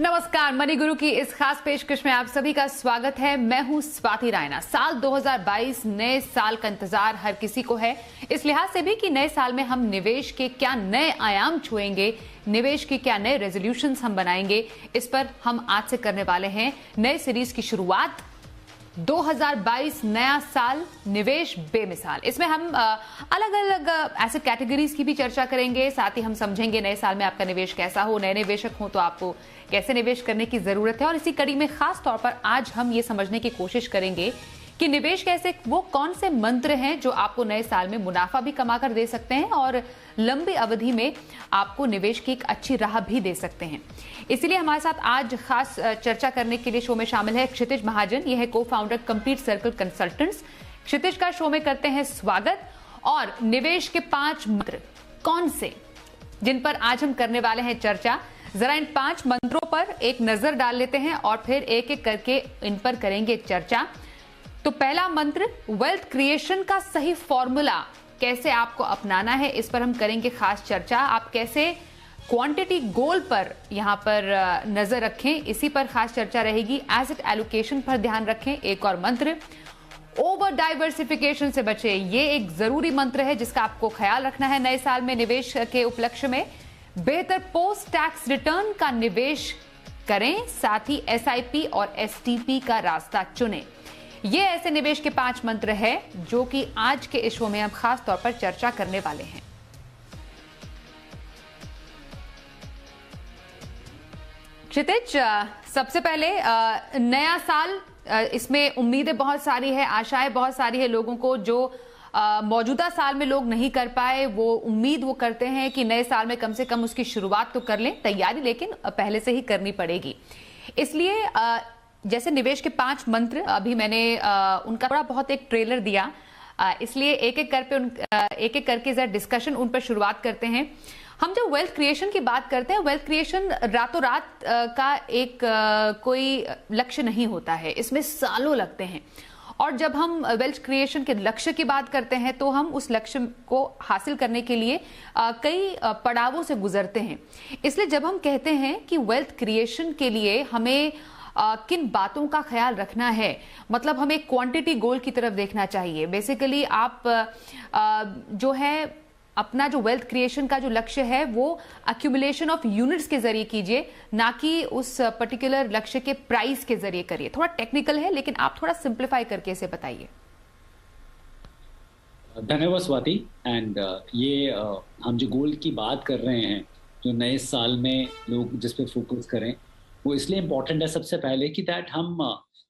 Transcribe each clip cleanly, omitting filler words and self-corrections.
नमस्कार, मनी गुरु की इस खास पेशकश में आप सभी का स्वागत है। मैं हूं स्वाति रायना। साल 2022 नए साल का इंतजार हर किसी को है, इस लिहाज से भी कि नए साल में हम निवेश के क्या नए आयाम छुएंगे, निवेश के क्या नए रेजोल्यूशंस हम बनाएंगे, इस पर हम आज से करने वाले हैं नए सीरीज की शुरुआत। 2022 नया साल, निवेश बेमिसाल। इसमें हम अलग अलग एसेट कैटेगरीज की भी चर्चा करेंगे, साथ ही हम समझेंगे नए साल में आपका निवेश कैसा हो, नए निवेशक हो तो आपको कैसे निवेश करने की जरूरत है। और इसी कड़ी में खास तौर पर आज हम ये समझने की कोशिश करेंगे कि निवेश कैसे, वो कौन से मंत्र हैं जो आपको नए साल में मुनाफा भी कमा कर दे सकते हैं और लंबी अवधि में आपको निवेश की एक अच्छी राह भी दे सकते हैं। इसीलिए हमारे साथ आज खास चर्चा करने के लिए शो में शामिल है क्षितिज महाजन। ये है को फाउंडर कंप्लीट सर्कल कंसल्टेंट्स। क्षितिज का शो में करते हैं स्वागत। और निवेश के 5 मंत्र कौन से, जिन पर आज हम करने वाले हैं चर्चा, जरा इन 5 मंत्रों पर एक नजर डाल लेते हैं और फिर एक एक करके इन पर करेंगे चर्चा। तो पहला मंत्र, वेल्थ क्रिएशन का सही फॉर्मूला कैसे आपको अपनाना है, इस पर हम करेंगे खास चर्चा। आप कैसे क्वांटिटी गोल पर यहां पर नजर रखें, इसी पर खास चर्चा रहेगी। एसेट एलोकेशन पर ध्यान रखें। एक और मंत्र, ओवर डाइवर्सिफिकेशन से बचें। ये एक जरूरी मंत्र है जिसका आपको ख्याल रखना है नए साल में निवेश के उपलक्ष्य में। बेहतर पोस्ट टैक्स रिटर्न का निवेश करें, साथ ही एसआईपी और एसटीपी का रास्ता चुनें। ये ऐसे निवेश के 5 मंत्र है जो कि आज के इस शो में हम खास तौर पर चर्चा करने वाले हैं। क्षितिज, सबसे पहले नया साल, इसमें उम्मीदें बहुत सारी है, आशाएं बहुत सारी है लोगों को। जो मौजूदा साल में लोग नहीं कर पाए, वो उम्मीद वो करते हैं कि नए साल में कम से कम उसकी शुरुआत तो कर लें। तैयारी लेकिन पहले से ही करनी पड़ेगी। इसलिए जैसे निवेश के 5 मंत्र, अभी मैंने उनका थोड़ा बहुत एक ट्रेलर दिया, इसलिए एक एक करके जरा डिस्कशन उन पर शुरुआत करते हैं। हम जब वेल्थ क्रिएशन की बात करते हैं, वेल्थ क्रिएशन रातों रात का एक कोई लक्ष्य नहीं होता है, इसमें सालों लगते हैं। और जब हम वेल्थ क्रिएशन के लक्ष्य की बात करते हैं तो हम उस लक्ष्य को हासिल करने के लिए कई पड़ावों से गुजरते हैं। इसलिए जब हम कहते हैं कि वेल्थ क्रिएशन के लिए हमें किन बातों का ख्याल रखना है, मतलब हमें क्वांटिटी गोल की तरफ देखना चाहिए। बेसिकली आप जो है अपना जो वेल्थ क्रिएशन का जो लक्ष्य है वो एक्यूमुलेशन ऑफ यूनिट्स के जरिए कीजिए, ना कि उस पर्टिकुलर लक्ष्य के प्राइस के जरिए करिए। थोड़ा टेक्निकल है लेकिन आप थोड़ा सिंप्लीफाई करके इसे बताइए। धन्यवाद स्वाति। एंड ये हम जो गोल की बात कर रहे हैं, जो नए साल में लोग जिस पे फोकस करें, वो इसलिए इम्पोर्टेंट है सबसे पहले कि दैट हम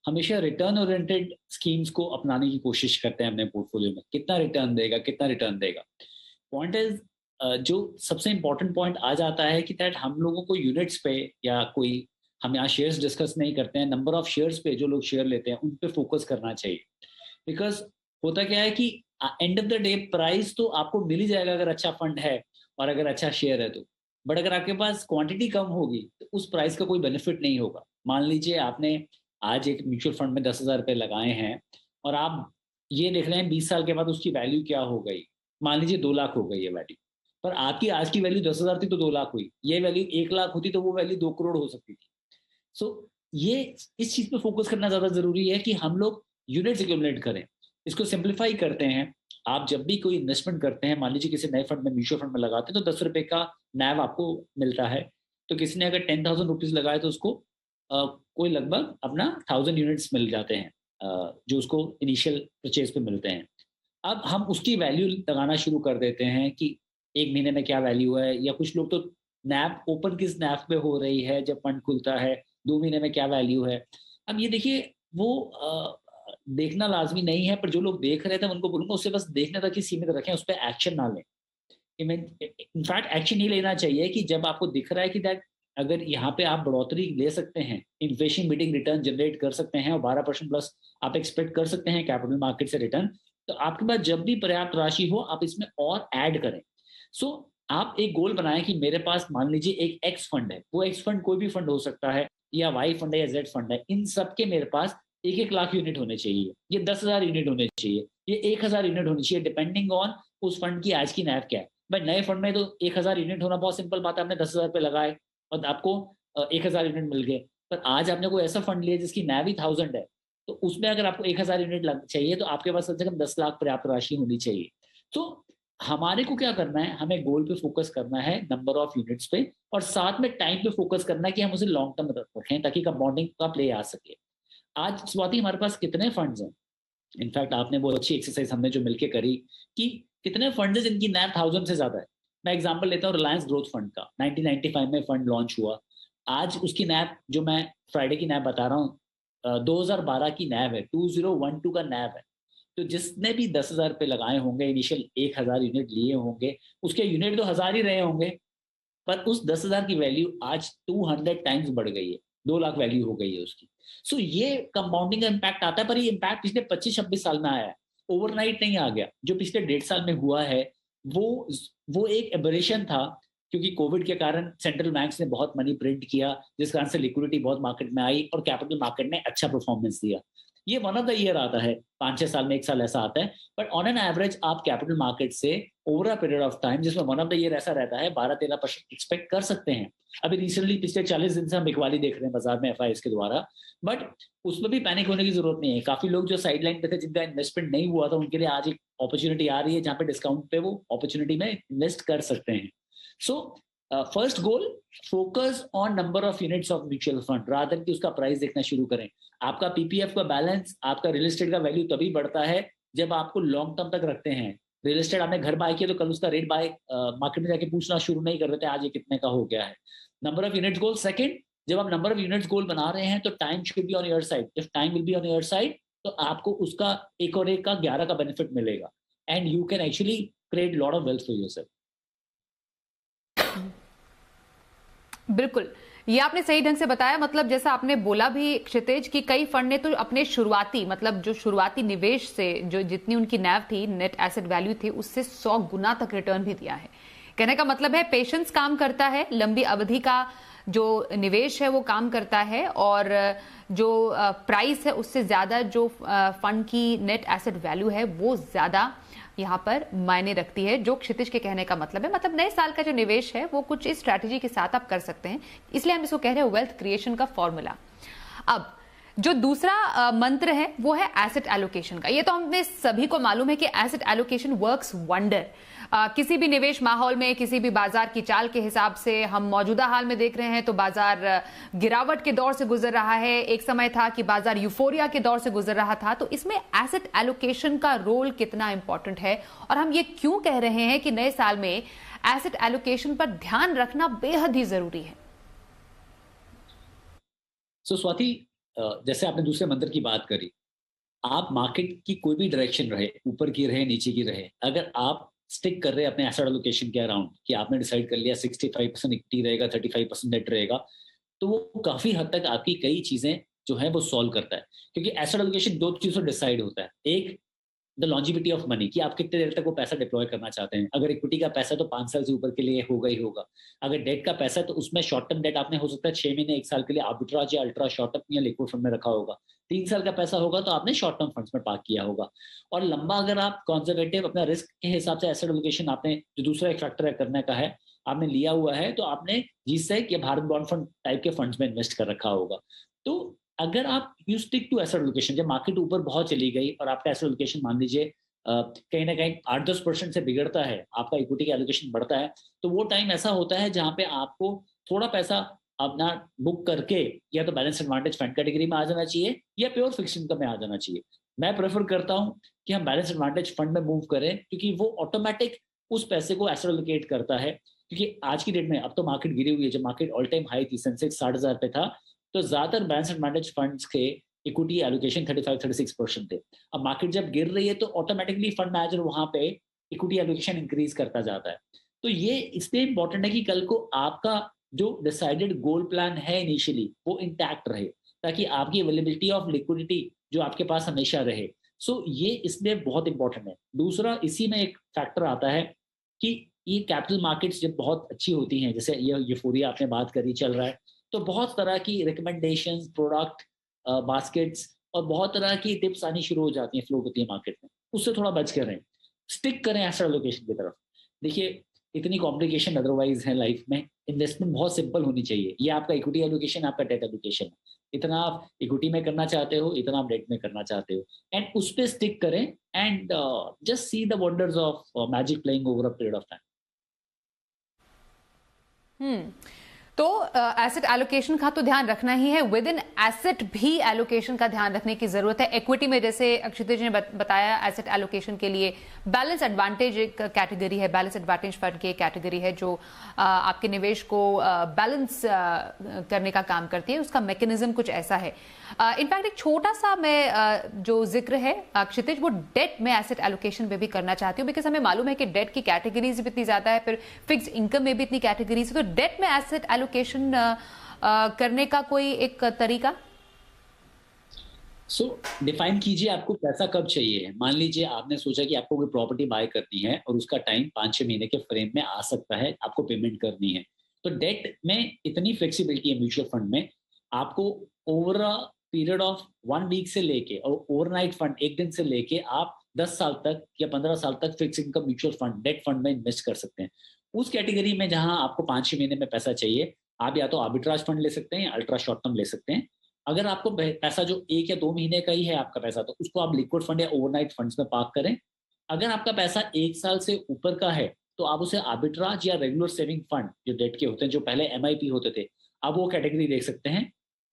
हमेशा रिटर्न ओरिएंटेड स्कीम्स को अपनाने की कोशिश करते हैं अपने पोर्टफोलियो में। कितना रिटर्न देगा, कितना रिटर्न देगा। पॉइंट इज, जो सबसे इम्पोर्टेंट पॉइंट आ जाता है कि दैट हम लोगों को यूनिट्स पे, या कोई, हम यहाँ शेयर्स डिस्कस नहीं करते हैं, नंबर ऑफ शेयर्स पे जो लोग शेयर लेते हैं उन पे फोकस करना चाहिए। बिकॉज होता क्या है कि end of the day price तो आपको मिल ही जाएगा अगर अच्छा फंड है और अगर अच्छा शेयर है तो। बट अगर आपके पास क्वांटिटी कम होगी तो उस प्राइस का कोई बेनिफिट नहीं होगा। मान लीजिए आपने आज एक म्यूचुअल फंड में 10,000 रुपये लगाए हैं और आप ये देख रहे हैं 20 साल के बाद उसकी वैल्यू क्या हो गई। मान लीजिए 2 लाख हो गई है वैल्यू, पर आपकी आज की वैल्यू 10,000 थी तो 2 लाख हुई। ये वैल्यू 1 लाख होती तो वो वैल्यू 2 करोड़ हो सकती थी। सो ये इस चीज पे फोकस करना ज्यादा जरूरी है कि हम लोग यूनिट्स एक्यूमुलेट करें। इसको सिंप्लीफाई करते हैं। आप जब भी कोई इन्वेस्टमेंट करते हैं, मान लीजिए किसी नए फंड में, म्यूचुअल फंड में लगाते हैं तो 10 रुपए का नैव आपको मिलता है। तो किसी ने अगर 10,000 रुपीज लगाए तो उसको कोई लगभग अपना 1,000 यूनिट्स मिल जाते हैं, जो उसको इनिशियल परचेज पे मिलते हैं। अब हम उसकी वैल्यू लगाना शुरू कर देते हैं कि 1 महीने में क्या वैल्यू है, या कुछ लोग तो नैव ओपन किस नैव पे हो रही है जब फंड खुलता है, 2 महीने में क्या वैल्यू है। अब ये देखिए, वो देखना लाजमी नहीं है, पर जो लोग देख रहे थे उनको बोलूंगा उससे बस देखने तक ही सीमित रखें, उस पर एक्शन ना लें। इनफैक्ट एक्शन ही लेना चाहिए कि जब आपको दिख रहा है कि दैट अगर यहाँ पे आप बढ़ोतरी ले सकते हैं, इन्फ्लेशन बीटिंग रिटर्न जनरेट कर सकते हैं और 12% प्लस आप एक्सपेक्ट कर सकते हैं कैपिटल मार्केट से रिटर्न, तो आपके पास जब भी पर्याप्त राशि हो आप इसमें और ऐड करें। सो आप एक गोल बनाएं कि मेरे पास मान लीजिए एक एक्स फंड है, वो एक्स फंड कोई भी फंड हो सकता है, या वाई फंड है या जेड फंड है, इन सब के मेरे पास 1-1 लाख यूनिट होने चाहिए, ये 10,000 यूनिट होने चाहिए, ये 1,000 यूनिट होनी चाहिए, डिपेंडिंग ऑन उस फंड की आज की नैव क्या है। बट नए फंड में तो 1000 यूनिट होना बहुत सिंपल बात है, आपने 10,000 पे लगाए और आपको 1000 यूनिट मिल गए। पर आज आपने कोई ऐसा फंड लिया जिसकी नैव ही 1000 है, तो उसमें अगर आपको 1000 यूनिट चाहिए तो आपके पास कम से कम 10 लाख पर्याप्त राशि होनी चाहिए। तो हमारे को क्या करना है, हमें गोल पे फोकस करना है, नंबर ऑफ यूनिट्स पे, और साथ में टाइम पे फोकस करना है कि हम उसे लॉन्ग टर्म रखें ताकि कंपाउंडिंग का प्ले आ सके। आज स्वाति हमारे पास कितने फंड्स हैं, इनफैक्ट आपने बहुत अच्छी एक्सरसाइज हमने जो मिलकर करी कि कितने फंड है जिनकी नैब 1000 से ज्यादा है। मैं एग्जांपल लेता हूँ रिलायंस ग्रोथ फंड का, 1995 में फंड लॉन्च हुआ। आज उसकी नैब जो मैं फ्राइडे की नैब बता रहा हूँ 2012 की नैब है, 2012 का नैब है। तो जिसने भी 10,000 पे लगाए होंगे, इनिशियल 1000 यूनिट लिए होंगे, उसके यूनिट तो 1000 ही रहे होंगे, पर उस 10,000 की वैल्यू आज 200 टाइम्स बढ़ गई है, 2 लाख वैल्यू हो गई है उसकी। सो ये कंपाउंडिंग का इम्पैक्ट आता है, पर ये इम्पैक्ट पिछले 25-26 साल में आया है, ओवरनाइट नहीं आ गया। जो पिछले 1.5 साल में हुआ है वो वो एक एबरेशन था, क्योंकि कोविड के कारण सेंट्रल बैंक्स ने बहुत मनी प्रिंट किया, जिस कारण से लिक्विडिटी बहुत मार्केट में आई और कैपिटल मार्केट ने अच्छा परफॉर्मेंस दिया। ये वन ऑफ द ईयर आता है, 5-6 साल में एक साल ऐसा आता है, बट ऑन एन एवरेज आप कैपिटल मार्केट से over a period of time, जिसमें वन ऑफ द ईयर ऐसा रहता है, 12-13% एक्सपेक्ट कर सकते हैं। अभी रिसेंटली पिछले 40 दिन से हम बिकवाली देख रहे हैं बाजार में एफआईएस के द्वारा, बट उसमें भी पैनिक होने की जरूरत नहीं है। काफी लोग जो साइडलाइन पे थे, जिनका इन्वेस्टमेंट नहीं हुआ था, उनके लिए आज एक अपॉर्चुनिटी आ रही है जहां पे डिस्काउंट पे वो अपॉर्चुनिटी में इन्वेस्ट कर सकते हैं। So first goal, focus on number of units of mutual fund rather कि उसका प्राइस देखना शुरू करें। आपका पीपीएफ का बैलेंस, आपका रियल एस्टेट का वैल्यू तभी बढ़ता है जब आपको लॉन्ग टर्म तक रखते हैं। रियल एस्टेट आपने घर बाय किया तो कल उसका रेट बाय मार्केट में जाके पूछना शुरू नहीं कर देते आज ये कितने का हो गया है। Number of units goal second, जब आप नंबर ऑफ यूनिट्स गोल बना रहे हैं तो time should be on your side. If time will be on your side तो आपको उसका एक और एक का 11 का बेनिफिट मिलेगा and you can actually create lot of wealth for yourself. बिल्कुल, ये आपने सही ढंग से बताया। मतलब जैसा आपने बोला भी क्षितिज की कई फंड ने तो अपने शुरुआती मतलब जो शुरुआती निवेश से जो जितनी उनकी नैव थी, नेट एसेट वैल्यू थी, उससे 100 गुना तक रिटर्न भी दिया है। कहने का मतलब है पेशेंस काम करता है, लंबी अवधि का जो निवेश है वो काम करता है, और जो प्राइस है उससे ज्यादा जो फंड की नेट एसेट वैल्यू है वो ज्यादा यहाँ पर मायने रखती है। जो क्षितिज के कहने का मतलब है, मतलब नए साल का जो निवेश है वो कुछ इस स्ट्रैटेजी के साथ आप कर सकते हैं, इसलिए हम इसको कह रहे हैं वेल्थ क्रिएशन का फॉर्मूला। अब जो दूसरा मंत्र है वो है एसेट एलोकेशन का। ये तो हमें सभी को मालूम है कि एसेट एलोकेशन वर्क्स वंडर। किसी भी निवेश माहौल में, किसी भी बाजार की चाल के हिसाब से, हम मौजूदा हाल में देख रहे हैं तो बाजार गिरावट के दौर से गुजर रहा है, एक समय था कि बाजार यूफोरिया के दौर से गुजर रहा था। तो इसमें एसेट एलोकेशन का रोल कितना इंपॉर्टेंट है, और हम ये क्यों कह रहे हैं कि नए साल में एसेट एलोकेशन पर ध्यान रखना बेहद ही जरूरी है। स्वाति, जैसे आपने दूसरे मंत्र की बात करी, आप मार्केट की कोई भी डायरेक्शन रहे, ऊपर की रहे नीचे की रहे, अगर आप स्टिक कर रहे हैं अपने एसेट एलोकेशन के अराउंड कि आपने डिसाइड कर लिया 65% इक्विटी रहेगा, 35% नेट रहेगा, तो वो काफी हद तक आपकी कई चीजें जो है वो सॉल्व करता है। क्योंकि एसेट एलोकेशन दो चीजों से डिसाइड होता है। एक, द लॉन्जिविटी ऑफ मनी, कि आप कितने देर तक वो पैसा डिप्लॉय करना चाहते हैं। अगर इक्विटी का पैसा तो 5 साल से ऊपर के लिए होगा ही होगा। अगर डेट का पैसा है तो उसमें शॉर्ट टर्म डेट आपने हो सकता है 6 महीने 1 साल के लिए आर्बिट्राज या अल्ट्रा शॉर्ट टर्म या लिक्विड फंड में रखा होगा। 3 साल का पैसा होगा तो आपने शॉर्ट टर्म फंड्स में पार्क किया होगा। और लंबा अगर आप कंजर्वेटिव अपना रिस्क के हिसाब से एसेट एलोकेशन आपने जो दूसरा एक फैक्टर करने का है आपने लिया हुआ है, तो आपने जीसेक या भारत बॉन्ड फंड टाइप के फंड्स में इन्वेस्ट कर रखा होगा। तो अगर आप you stick to asset allocation, जब मार्केट ऊपर बहुत चली गई और आपका एसेट एलोकेशन मान लीजिए कहीं ना कहीं 8-10% से बिगड़ता है, आपका इक्विटी का एलोकेशन बढ़ता है, तो वो टाइम ऐसा होता है जहां पे आपको थोड़ा पैसा अपना बुक करके या तो बैलेंस एडवांटेज फंड कैटेगरी में आ जाना चाहिए या प्योर फिक्स इनकम में आ जाना चाहिए। मैं प्रेफर करता हूं कि हम बैलेंस एडवांटेज फंड में मूव करें, क्योंकि वो ऑटोमेटिक उस पैसे को एसेट एलोकेट करता है। क्योंकि आज की डेट में, अब तो मार्केट गिरी हुई है, जब मार्केट ऑल टाइम हाई थी, सेंसेक्स 60,000 पे था, तो ज्यादातर बैलेंस एडवांटेज फंड्स के इक्विटी एलोकेशन 35-36% थे। अब मार्केट जब गिर रही है तो ऑटोमेटिकली फंड मैनेजर वहां पे इक्विटी एलोकेशन इंक्रीज करता जाता है। तो ये इसलिए इंपॉर्टेंट है कि कल को आपका जो डिसाइडेड गोल प्लान है इनिशियली वो इंटैक्ट रहे, ताकि आपकी अवेलेबिलिटी ऑफ लिक्विडिटी जो आपके पास हमेशा रहे। ये इसलिए बहुत इंपॉर्टेंट है। दूसरा, इसी में एक फैक्टर आता है कि ये कैपिटल मार्केट्स जब बहुत अच्छी होती हैं, जैसे ये यूफोरिया आपने बात करी चल रहा है, तो बहुत तरह की रिकमेंडेशंस, प्रोडक्ट बास्केट्स और बहुत तरह की टिप्स आनी शुरू हो जाती हैं, फ्लो होती है मार्केट में। उससे थोड़ा बच कर रहें, स्टिक करें एसेट एलोकेशन की तरफ। देखिए, इतनी कॉम्प्लिकेशन अदरवाइज है लाइफ में, इन्वेस्टमेंट बहुत सिंपल होनी चाहिए। ये आपका इक्विटी एलोकेशन, आपका डेट एलोकेशन है। इतना आप इक्विटी में करना चाहते हो, इतना आप डेट में करना चाहते हो, एंड उस पे स्टिक करें, and just see the wonders of magic playing over a period of time. तो एसेट एलोकेशन का तो ध्यान रखना ही है, विद इन एसेट भी एलोकेशन का ध्यान रखने की जरूरत है। इक्विटी में जैसे क्षितिज ने बताया, एसेट एलोकेशन के लिए बैलेंस एडवांटेज एक कैटेगरी है, बैलेंस एडवांटेज फंड की एक कैटेगरी है जो आपके निवेश को बैलेंस करने का काम करती है। उसका मैकेनिज्म कुछ ऐसा है। इनफैक्ट एक छोटा सा मैं जो जिक्र है क्षितिज, वो डेट में एसेट एलोकेशन पे भी करना चाहती हूँ, बिकॉज हमें मालूम है कि डेट की कैटेगरीज भी इतनी ज्यादा है, फिर फिक्स इनकम में भी इतनी कैटेगरीज है, तो डेट में एसेट एलोकेशन करने का कोई एक तरीका? डिफाइन कीजिए आपको पैसा कब चाहिए। मान लीजिए आपने सोचा कि आपको कोई प्रॉपर्टी बाय करनी है और उसका टाइम 5-6 महीने के फ्रेम में आ सकता है, आपको पेमेंट करनी है, तो डेट में इतनी फ्लेक्सिबिलिटी है म्यूचुअल फंड में, आपको over a period of 1 week से लेके और ओवरनाइट फंड 1 दिन से लेके आप 10 साल तक या 15 साल तक fix income mutual fund, debt fund में इन्वेस्ट कर सकते हैं। उस कैटेगरी में जहां आपको 5-6 महीने में पैसा चाहिए, आप या तो आर्बिट्राज फंड ले सकते हैं या अल्ट्रा शॉर्ट टर्म ले सकते हैं। अगर आपको पैसा जो 1 या 2 महीने का ही है आपका पैसा, तो उसको आप लिक्विड फंड या ओवरनाइट फंड्स में पार्क करें। अगर आपका पैसा 1 साल से ऊपर का है, तो आप उसे आर्बिट्राज या रेगुलर सेविंग फंड जो डेट के होते हैं, जो पहले MIP होते थे, आप वो कैटेगरी देख सकते हैं।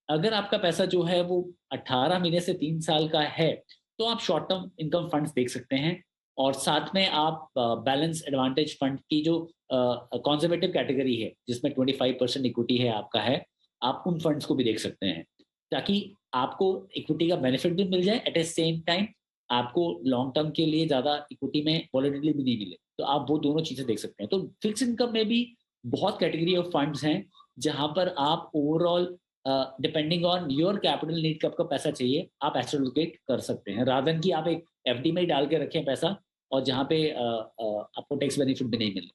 अगर आपका पैसा जो है वो 18 महीने से 3 साल का है, तो आप शॉर्ट टर्म इनकम फंड्स देख सकते हैं, और साथ में आप बैलेंस एडवांटेज फंड की जो कंजर्वेटिव कैटेगरी है, जिसमें 25% इक्विटी है आपका है, आप उन फंड्स को भी देख सकते हैं, ताकि आपको इक्विटी का बेनिफिट भी मिल जाए, एट ए सेम टाइम आपको लॉन्ग टर्म के लिए ज़्यादा इक्विटी में वॉलेटिलिटी भी नहीं मिले। तो आप वो दोनों चीज़ें देख सकते हैं। तो फिक्स इनकम में भी बहुत कैटेगरी ऑफ फंड्स हैं, जहाँ पर आप overall depending on your capital need, कब का पैसा चाहिए, आप एसेट एलोकेट कर सकते हैं, रादर देन कि आप एक FD में ही डाल के रखें पैसा, और जहाँ पे आपको टैक्स बेनिफिट भी नहीं मिले।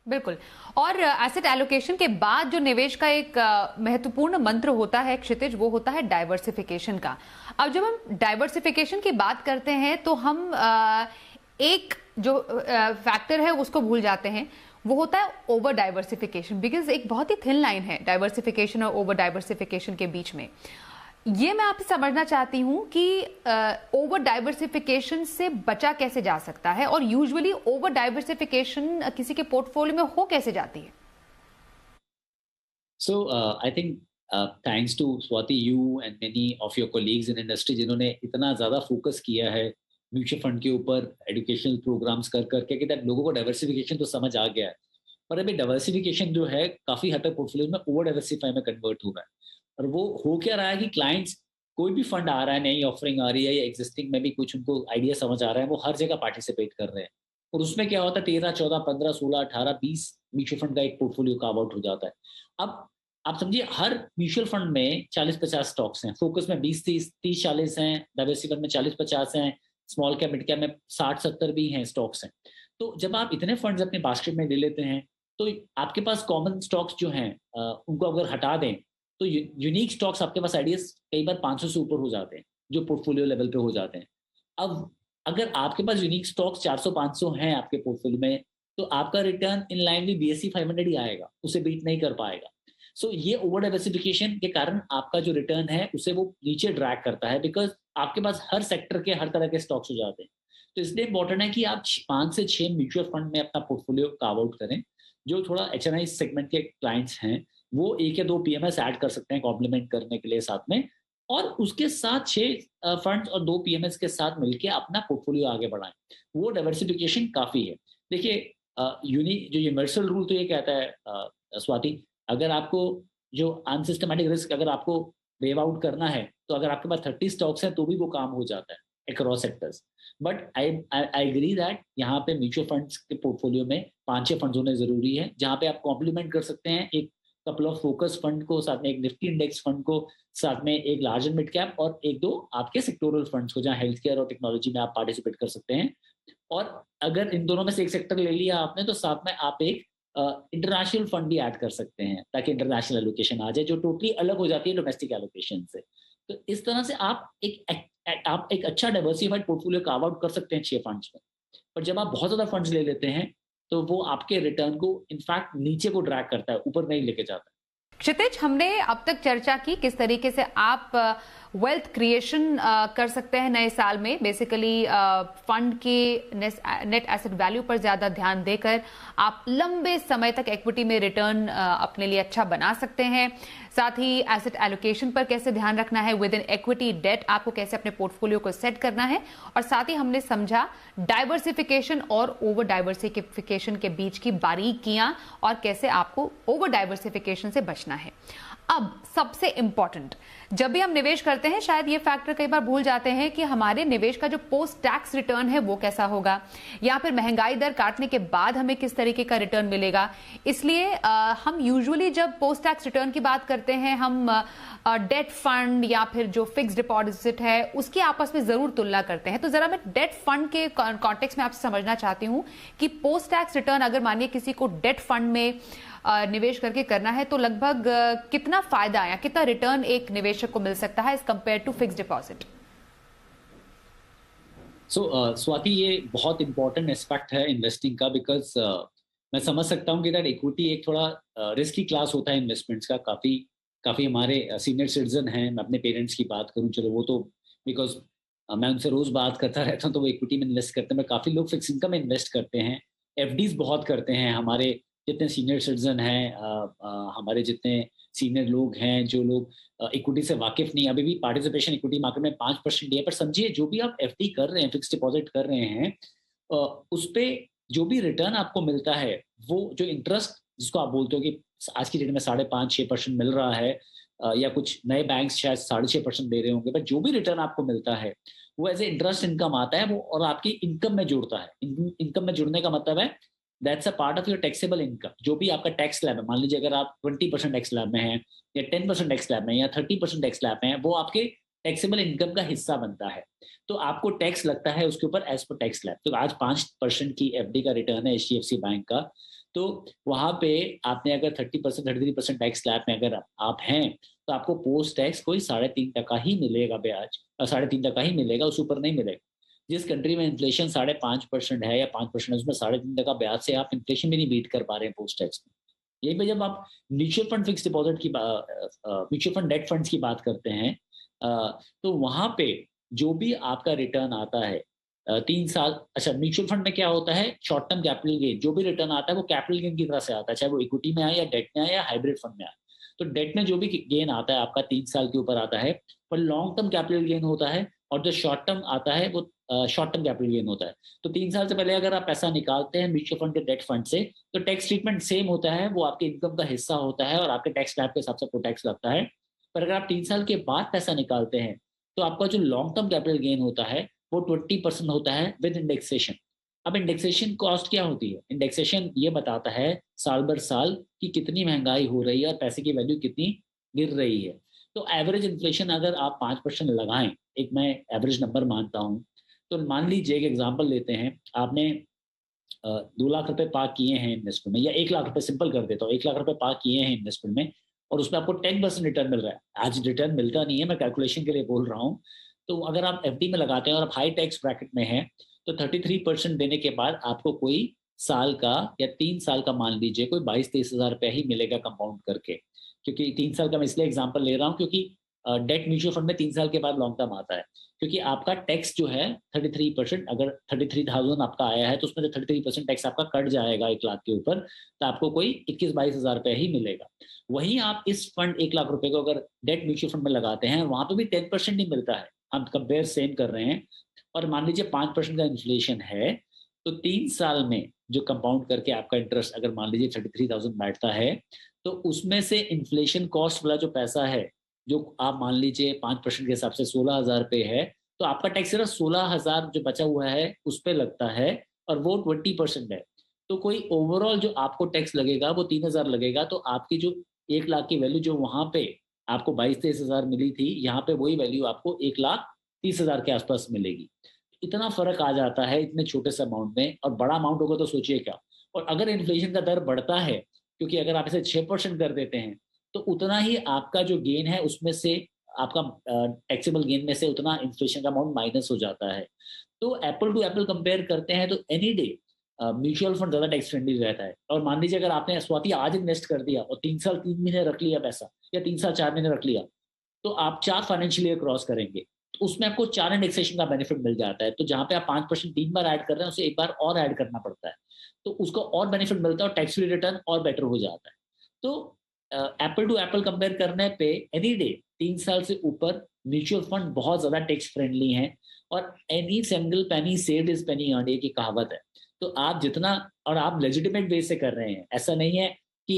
बिल्कुल। और एसेट एलोकेशन के बाद जो निवेश का एक महत्वपूर्ण मंत्र होता है क्षितिज, वो होता है डाइवर्सिफिकेशन का। अब जब हम डाइवर्सिफिकेशन की बात करते हैं तो हम एक जो फैक्टर है उसको भूल जाते हैं, वो होता है ओवर डाइवर्सिफिकेशन। बिकॉज एक बहुत ही थिन लाइन है डाइवर्सिफिकेशन और ओवर डाइवर्सिफिकेशन के बीच में। ये मैं आपसे समझना चाहती हूं कि ओवर डाइवर्सिफिकेशन से बचा कैसे जा सकता है, और यूजुअली ओवर डाइवर्सिफिकेशन किसी के पोर्टफोलियो में हो कैसे जाती है? So I think thanks to Swati, you and many of your colleagues in industry, जिन्होंने इतना ज़्यादा फोकस किया है म्यूचुअल फंड के ऊपर, एजुकेशनल प्रोग्राम्स कर करके, कि दैट लोगों को डाइवर्सिफिकेशन तो समझ आ गया है, पर अभी डाइवर्सिफिकेशन जो है काफ़ी हद तक पोर्टफोलियो में ओवर डाइवर्सिफाई में कन्वर्ट हो रहा है। और वो हो क्या रहा है कि क्लाइंट्स, कोई भी फंड आ रहा है, नई ऑफरिंग आ रही है, या एग्जिस्टिंग में भी कुछ उनको आइडिया समझ आ रहा है, वो हर जगह पार्टिसिपेट कर रहे हैं, और उसमें क्या होता है 13, 14, 15, 16, 18, 20 म्यूचुअल फंड का एक पोर्टफोलियो कार्व आउट हो जाता है। अब आप समझिए हर म्यूचुअल फंड में 40-50 स्टॉक्स हैं, फोकस में 20-30, 30-40 हैं, डाइवर्सिफाइड में 40-50 हैं, स्मॉल कैप मिड कैप में 60-70 भी हैं स्टॉक्स हैं। तो जब आप इतने फंड्स अपने बास्केट में ले लेते हैं, तो आपके पास कॉमन स्टॉक्स जो हैं उनको अगर हटा दें, तो यूनिक स्टॉक्स आपके पास आइडियाज कई बार 500 से ऊपर हो जाते हैं, जो पोर्टफोलियो लेवल पे हो जाते हैं। अब अगर आपके पास यूनिक स्टॉक्स 400-500 हैं आपके पोर्टफोलियो में, तो आपका रिटर्न इन लाइन में BSE 500 ही आएगा, उसे बीट नहीं कर पाएगा। ये ओवर डाइवर्सिफिकेशन के कारण आपका जो रिटर्न है उसे वो नीचे ड्रैग करता है, बिकॉज आपके पास हर सेक्टर के हर तरह के स्टॉक्स हो जाते हैं। तो इसलिए इंपॉर्टेंट है कि आप 5 से 6 म्यूचुअल फंड में अपना पोर्टफोलियो कार्व आउट करें। जो थोड़ा HNI सेगमेंट के क्लाइंट्स हैं, वो 1 या 2 PMS ऐड कर सकते हैं कॉम्प्लीमेंट करने के लिए साथ में, और उसके साथ 6 फंड्स और 2 PMS के साथ मिलके अपना पोर्टफोलियो आगे बढ़ाएं। वो डाइवर्सिफिकेशन काफ़ी है। देखिए जो यूनिवर्सल रूल तो ये कहता है स्वाति, अगर आपको जो अनसिस्टमैटिक रिस्क अगर आपको वेव आउट करना है, तो अगर आपके पास 30 स्टॉक्स हैं तो भी वो काम हो जाता है across sectors. But I agree that यहाँ पे म्यूचुअल फंड्स के पोर्टफोलियो में 5-6 फंड्स होने जरूरी है, जहाँ पे आप कॉम्प्लीमेंट कर सकते हैं एक कपल ऑफ फोकस फंड को, साथ में एक निफ्टी इंडेक्स फंड को, साथ में एक लार्ज एंड मिड कैप, और 1-2 आपके सेक्टोरल फंड्स को, जहाँ हेल्थ केयर और टेक्नोलॉजी में आप पार्टिसिपेट कर सकते हैं। और अगर इन दोनों में से एक सेक्टर ले लिया आपने, तो साथ में आप एक इंटरनेशनल फंड भी ऐड कर सकते हैं, ताकि इंटरनेशनल एलोकेशन आ जाए, जो टोटली अलग हो जाती है डोमेस्टिक एलोकेशन से। तो इस तरह से आप एक अच्छा डाइवर्सिफाइड पोर्टफोलियो कार्व आउट कर सकते हैं 6 फंड्स में। पर जब आप बहुत ज़्यादा फंड्स ले लेते हैं, तो वो आपके रिटर्न को इनफैक्ट नीचे को ड्रैग करता है, ऊपर नहीं लेके जाता। क्षितिज, हमने अब तक चर्चा की किस तरीके से आप वेल्थ क्रिएशन कर सकते हैं नए साल में। बेसिकली फंड के नेट एसेट वैल्यू पर ज्यादा ध्यान देकर आप लंबे समय तक इक्विटी में रिटर्न अपने लिए अच्छा बना सकते हैं। साथ ही एसेट एलोकेशन पर कैसे ध्यान रखना है, विद इन इक्विटी डेट आपको कैसे अपने पोर्टफोलियो को सेट करना है, और साथ ही हमने समझा डाइवर्सिफिकेशन और ओवर डाइवर्सिफिकेशन के बीच की बारीकियां और कैसे आपको ओवर डाइवर्सिफिकेशन से बचना है। अब सबसे इंपॉर्टेंट, जब भी हम निवेश करते हैं शायद ये फैक्टर कई बार भूल जाते हैं कि हमारे निवेश का जो पोस्ट टैक्स रिटर्न है वो कैसा होगा, या फिर महंगाई दर काटने के बाद हमें किस तरीके का रिटर्न मिलेगा। इसलिए हम यूजुअली जब पोस्ट टैक्स रिटर्न की बात करते हैं हम डेट फंड या फिर जो फिक्स डिपॉजिट है उसकी आपस में जरूर तुलना करते हैं। तो जरा मैं डेट फंड के कॉन्टेक्स्ट में आपसे समझना चाहती हूं कि पोस्ट टैक्स रिटर्न अगर मानिए किसी को डेट फंड में निवेश करके करना है तो लगभग कितना फायदा या कितना रिटर्न एक निवेशक को मिल सकता है as compare to fix deposit. Swati, ये बहुत इंपॉर्टेंट एस्पेक्ट है इन्वेस्टिंग का, बिकॉज मैं समझ सकता हूँ कि दैट इक्विटी एक थोड़ा रिस्की क्लास होता है इन्वेस्टमेंट्स का। काफ़ी काफ़ी हमारे सीनियर सिटीजन हैं, मैं अपने पेरेंट्स की बात करूँ, चलो वो तो बिकॉज मैं उनसे रोज़ बात करता रहता हूँ, तो वो इक्विटी में इन्वेस्ट करते हैं। मैं काफ़ी लोग फिक्स इनकम में इन्वेस्ट करते हैं, एफडीज बहुत करते हैं। हमारे जितने सीनियर सिटीजन हैं, हमारे जितने सीनियर लोग हैं, जो लोग इक्विटी से वाकिफ नहीं, अभी भी पार्टिसिपेशन इक्विटी मार्केट में 5% है। पर समझिए, जो भी आप एफडी कर रहे हैं, फिक्स डिपॉजिट कर रहे हैं, उस पे जो भी रिटर्न आपको मिलता है, वो जो इंटरेस्ट जिसको आप बोलते हो कि आज की डेट में 5.5-6% मिल रहा है, या कुछ नए बैंक शायद 6.5% दे रहे होंगे, पर जो भी रिटर्न आपको मिलता है वो एज ए इंटरेस्ट इनकम आता है, वो और आपकी इनकम में जुड़ता है। इनकम में जुड़ने का मतलब है that's a part of your taxable income. जो भी आपका टैक्स स्लैब है, मान लीजिए अगर आप 20% टैक्स स्लैब में हैं, या 10% टैक्स स्लैब में, या 30% टैक्स स्लैब में है, वो आपके टैक्सेबल इनकम का हिस्सा बनता है। तो आपको टैक्स लगता है उसके ऊपर एज पर टैक्स स्लैब। तो आज 5% की एफडी का रिटर्न है एचडीएफसी बैंक का, तो वहां पे आपने अगर 30%, 33% टैक्स स्लैब में अगर आप हैं, तो आपको पोस्ट टैक्स कोई 3.5% ही मिलेगा ब्याज, 3.5% ही मिलेगा, उस ऊपर नहीं मिलेगा। जिस कंट्री में इन्फ्लेशन 5.5% है या 5%, उसमें 3.5% ब्याज से आप इन्फ्लेशन भी नहीं बीट कर पा रहे हैं पोस्ट टैक्स में। यही पे जब आप म्यूचुअल फंड फिक्स डिपॉजिट की म्यूचुअल फंड डेट फंड्स की बात करते हैं, तो वहां पे जो भी आपका रिटर्न आता है 3 साल, अच्छा म्यूचुअल फंड में क्या होता है, शॉर्ट टर्म कैपिटल गेन, जो भी रिटर्न आता है वो कैपिटल गेन की तरह से आता है, चाहे वो इक्विटी में आए या डेट में आए या हाइब्रिड फंड में आए। तो डेट में जो भी गेन आता है आपका 3 साल के ऊपर आता है, पर लॉन्ग टर्म कैपिटल गेन होता है, और जो शॉर्ट टर्म आता है वो शॉर्ट टर्म कैपिटल गेन होता है। तो 3 साल से पहले अगर आप पैसा निकालते हैं म्यूचुअल फंड के डेट फंड से, तो टैक्स ट्रीटमेंट सेम होता है, वो आपके इनकम का हिस्सा होता है और आपके टैक्स स्लैब के हिसाब से आपको टैक्स लगता है। पर अगर आप 3 साल के बाद पैसा निकालते हैं, तो आपका जो लॉन्ग टर्म कैपिटल गेन होता है वो 20% होता है विद इंडेक्सेशन। अब इंडेक्सेशन कॉस्ट क्या होती है? इंडेक्सेशन ये बताता है साल भर साल कि कितनी महंगाई हो रही है और पैसे की वैल्यू कितनी गिर रही है। तो एवरेज इन्फ्लेशन अगर आप 5% लगाएं, एक मैं एवरेज नंबर मानता हूँ, तो मान लीजिए एक एग्जांपल लेते हैं, आपने 2 लाख रुपए पार्क किए हैं इन्वेस्टमेंट में, या 1 लाख रुपए, सिंपल कर देता हूँ, 1 लाख रुपए पार्क किए हैं इन्वेस्टमेंट में, और उसमें आपको 10% रिटर्न मिल रहा है। आज रिटर्न मिलता नहीं है, मैं कैलकुलेशन के लिए बोल रहा हूँ। तो अगर आप एफडी में लगाते हैं और आप हाई टैक्स ब्रैकेट में हैं, तो 33% देने के बाद आपको कोई साल का या 3 साल का मान लीजिए कोई 22-23 हज़ार रुपया ही मिलेगा कंपाउंड करके। क्योंकि 3 साल का मैं इसलिए एग्जाम्पल ले रहा हूँ क्योंकि डेट म्यूचुअल फंड में 3 साल के बाद लॉन्ग टर्म आता है, क्योंकि आपका टैक्स जो है 33%, अगर 33,000 आपका आया है तो उसमें से 33% टैक्स आपका कट जाएगा 1 लाख के ऊपर, तो आपको कोई 21-22 हज़ार रुपया ही मिलेगा। वहीं आप इस फंड 1 लाख रुपए को अगर डेट म्यूचुअल फंड में लगाते हैं, वहां पे भी 10% ही मिलता है, हम कंपेयर सेम कर रहे हैं, और मान लीजिए 5% का इन्फ्लेशन है, तो 3 साल में जो कंपाउंड करके आपका इंटरेस्ट अगर मान लीजिए 33,000 बैठता है, तो उसमें से इन्फ्लेशन कॉस्ट वाला जो पैसा है, जो आप मान लीजिए 5% के हिसाब से 16,000 रुपये है, तो आपका टैक्स सिर्फ 16,000 जो बचा हुआ है उस पर लगता है, और वो 20% है। तो कोई ओवरऑल जो आपको टैक्स लगेगा वो 3,000 लगेगा। तो आपकी जो 1 लाख की वैल्यू जो वहां पे आपको 22-23 हज़ार मिली थी, यहाँ पे वही वैल्यू आपको 1,30,000 के आसपास मिलेगी। इतना फर्क आ जाता है इतने छोटे से अमाउंट में, और बड़ा अमाउंट होगा तो सोचिए क्या। और अगर इन्फ्लेशन का दर बढ़ता है, क्योंकि अगर आप इसे 6% कर देते हैं, तो उतना ही आपका जो गेन है उसमें से आपका टैक्सेबल गेन में से उतना इन्फ्लेशन का अमाउंट माइनस हो जाता है। तो एप्पल टू एप्पल कंपेयर करते हैं तो एनी डे म्यूचुअल फंड ज्यादा टैक्स फ्रेंडली रहता है। और मान लीजिए अगर आपने स्वाति आज इन्वेस्ट कर दिया और 3 साल 3 महीने रख लिया पैसा, या 3 साल 4 महीने रख लिया, तो आप 4 फाइनेंशियल ईयर क्रॉस करेंगे, तो उसमें आपको 4 इंडेक्सेशन का बेनिफिट मिल जाता है। तो जहां पे आप 5% 3 बार ऐड कर रहे हैं, उसे एक बार और ऐड करना पड़ता है, तो उसको और बेनिफिट मिलता है और टैक्स फ्री रिटर्न और बेटर हो जाता है। तो एप्पल टू एप्पल कंपेयर करने पे एनी डे 3 साल से ऊपर म्यूचुअल फंड बहुत ज्यादा टैक्स फ्रेंडली हैं। और any single penny saved is Penney earned, ये की कहावत है। तो आप जितना, और आप लेजिटिमेट वे से कर रहे हैं, ऐसा नहीं है कि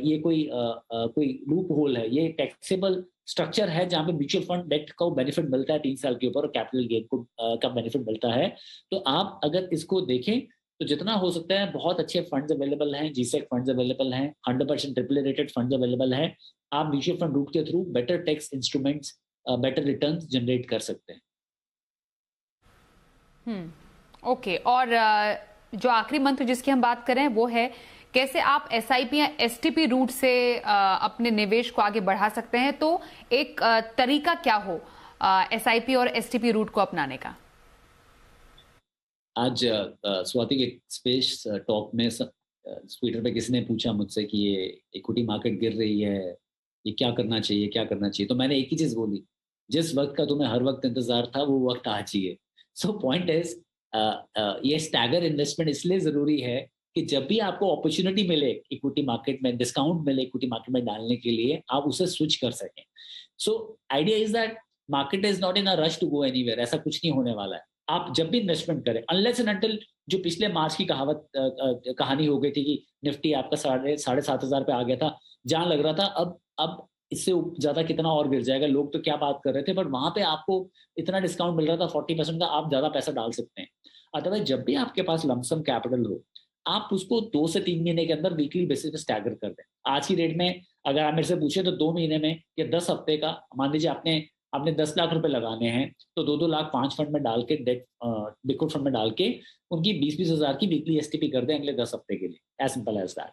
ये कोई लूप होल है, ये टैक्सेबल स्ट्रक्चर है जहां पे म्यूचुअल फंड डेट को बेनिफिट मिलता है 3 साल के ऊपर और कैपिटल गेन को का बेनिफिट मिलता है। तो आप अगर इसको देखें तो जितना हो सकता है बहुत अच्छे फंड्स अवेलेबल हैं, जीसेक फंड्स अवेलेबल हैं, 100% ट्रिपल रेटेड फंड्स अवेलेबल हैं। आप म्यूचुअल फंड रूट के through better tax instruments, better returns generate कर सकते हैं। ओके, और जो आखिरी मंत्र जिसकी हम बात करें वो है, कैसे आप एसआईपी या एसटीपी रूट से अपने निवेश को आगे बढ़ा सकते हैं? तो एक तरीका क्या हो एसआईपी और एसटीपी रूट को अपनाने का? आज स्वाति के स्पेस टॉक में ट्विटर पे किसी ने पूछा मुझसे कि ये इक्विटी मार्केट गिर रही है, ये क्या करना चाहिए, क्या करना चाहिए? तो मैंने एक ही चीज बोली, जिस वक्त का तुम्हें हर वक्त इंतजार था वो वक्त आ चाहिए। सो पॉइंट इज, ये स्टैगर इन्वेस्टमेंट इसलिए जरूरी है कि जब भी आपको अपॉर्चुनिटी मिले इक्विटी मार्केट में, डिस्काउंट मिले इक्विटी मार्केट में डालने के लिए, आप उसे स्विच कर सकें। So idea is that market is not in a rush to go anywhere, ऐसा कुछ नहीं होने वाला है। आप जब भी इन्वेस्टमेंट करें, अनलेस एंड अनटिल, जो पिछले मार्च की कहानी हो गई थी कि निफ्टी आपका 7,500 पे आ गया था, जहां लग रहा था अब इससे ज्यादा कितना और गिर जाएगा, लोग तो क्या बात कर रहे थे, बट वहां पे आपको इतना डिस्काउंट मिल रहा था 40% का, आप ज्यादा पैसा डाल सकते हैं। अदरवाइज जब भी आपके पास लमसम कैपिटल हो, आप उसको 2 से 3 महीने के अंदर वीकली बेसिस पे स्टैगर कर दें। आज की डेट में अगर आप मेरे से पूछे तो 2 महीने में या 10 हफ्ते का, मान लीजिए आपने 10 लाख रुपए लगाने हैं, तो 2-2 लाख 5 फंड में डाल के, डेट लिक्विड फंड में डाल के, उनकी 20-20 हजार की वीकली एसटीपी कर दें अगले 10 हफ्ते के लिए। As simple as that.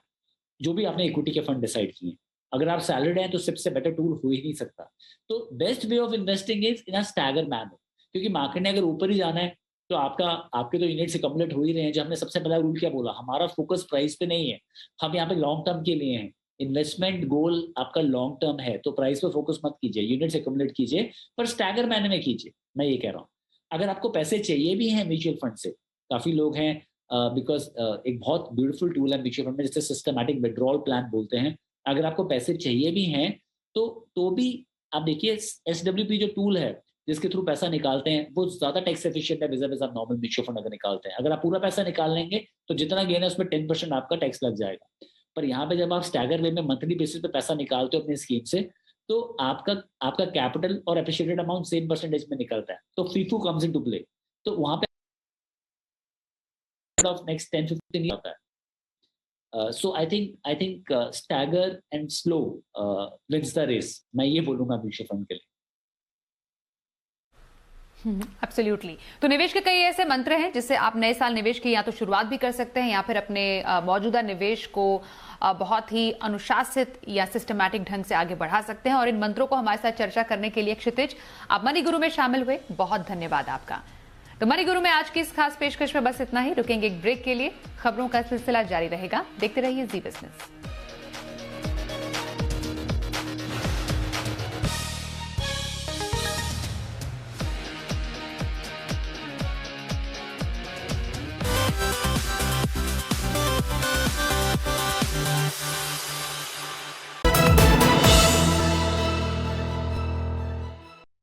जो भी आपने इक्विटी के फंड डिसाइड किए, अगर आप सैलरीड हैं तो सबसे बेटर टूल हो ही नहीं सकता। तो best way of investing is in a stagger manner, क्योंकि मार्केट ने अगर ऊपर ही जाना है तो आपके तो यूनिट्स अक्यूमुलेट हो ही रहे हैं। जो हमने सबसे पहला रूल क्या बोला, हमारा फोकस प्राइस पे नहीं है, हम यहाँ पे लॉन्ग टर्म के लिए हैं। इन्वेस्टमेंट गोल आपका लॉन्ग टर्म है, तो प्राइस पे फोकस मत कीजिए, यूनिट्स अक्यूमुलेट कीजिए, पर स्टैगर मैनर में कीजिए। मैं ये कह रहा हूँ, अगर आपको पैसे चाहिए भी हैं म्यूचुअल फंड से, काफी लोग हैं, बिकॉज एक बहुत ब्यूटीफुल टूल है म्यूचुअल फंड में, जिसे सिस्टमैटिक विड्रॉल प्लान बोलते हैं। अगर आपको पैसे चाहिए भी हैं तो भी आप देखिए, SWP जो टूल है जिसके थ्रू पैसा निकालते हैं, वो ज्यादा टैक्स एफिशिएंट है विज़ आप नॉर्मल म्यूचुअल फंड अगर निकालते हैं। अगर आप पूरा पैसा निकाल लेंगे तो जितना गेन है उसमें 10% आपका टैक्स लग जाएगा। पर यहाँ पे जब आप स्टैगर वे में मंथली बेसिस पे पैसा निकालते हो अपनी स्कीम से, तो आपका कैपिटल और एप्रिशिएटेड अमाउंट सेम परसेंटेज में निकलता है, तो फीफू कम्स इनटू प्ले। तो वहां पे ऑफ नेक्स्ट 10-15 होता है। So I think stagger and slow wins the race. मैं ये बोलूंगा म्यूचुअल फंड के लिए। एब्सोल्युटली। तो निवेश के कई ऐसे मंत्र हैं जिससे आप नए साल निवेश की या तो शुरुआत भी कर सकते हैं, या फिर अपने मौजूदा निवेश को बहुत ही अनुशासित या सिस्टमैटिक ढंग से आगे बढ़ा सकते हैं। और इन मंत्रों को हमारे साथ चर्चा करने के लिए क्षितिज, आप मनी गुरु में शामिल हुए, बहुत धन्यवाद आपका। तो मनी गुरु में आज की इस खास पेशकश में बस इतना ही। रुकेंगे एक ब्रेक के लिए, खबरों का सिलसिला जारी रहेगा। देखते रहिए जी बिजनेस।